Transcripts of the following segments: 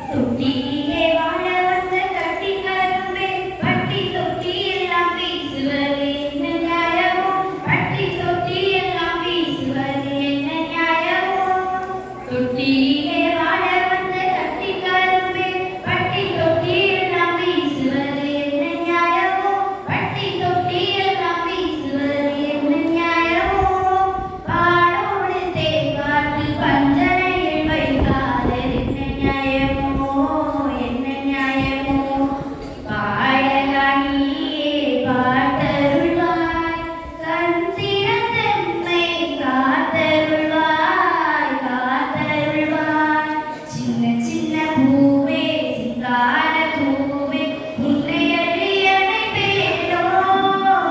தொட்டிலே வாழ வந்த கட்டி கரும்பே பட்டி தொட்டி எல்லாம் வீசுவது என்ன நியாயமோ பட்டி தொட்டி எல்லாம் வீசுவது என்ன நியாயமோ தொட்டிலே வாழ வந்த கட்டி கரும்பே பட்டி தொட்டி எல்லாம் வீசுவது என்ன நியாயமோ பட்டி தொட்டி எல்லாம் வீசுவது என்ன நியாயமோ பாடோடு தேவாட்டு பஞ்சனையில் வைக்காதது என்ன நியாயமோ என்ன நியாயமோ பாடகானியே பாட்டருள்வாய் கண் திறந்தெம்மை காத்தருள்வாய் காத்தருள்வாய் சின்ன சின்ன பூவே சிங்கார பூவே உன்னை அழியனை பேரோ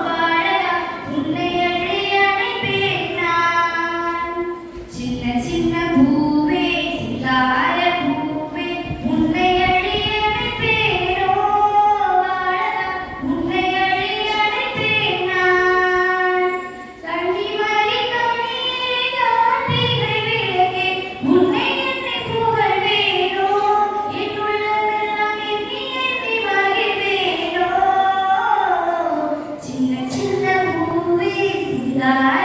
பாடகா உன்னை அழியனை பேனான் சின்ன சின்ன பூவே சிங்கார பூவே உன்னை அழியனை பேரோ பாடகா உன்னை அழியனை பேனான் கன்னிமரி கனியே கார்த்திகை விளக்கே உன்னை என்னை புகழ்வேனோ என் உள்ளமெல்லாம் எண்ணி எண்ணி மகிழ்வேனோ சின்ன சின்ன பூவே சிங்கார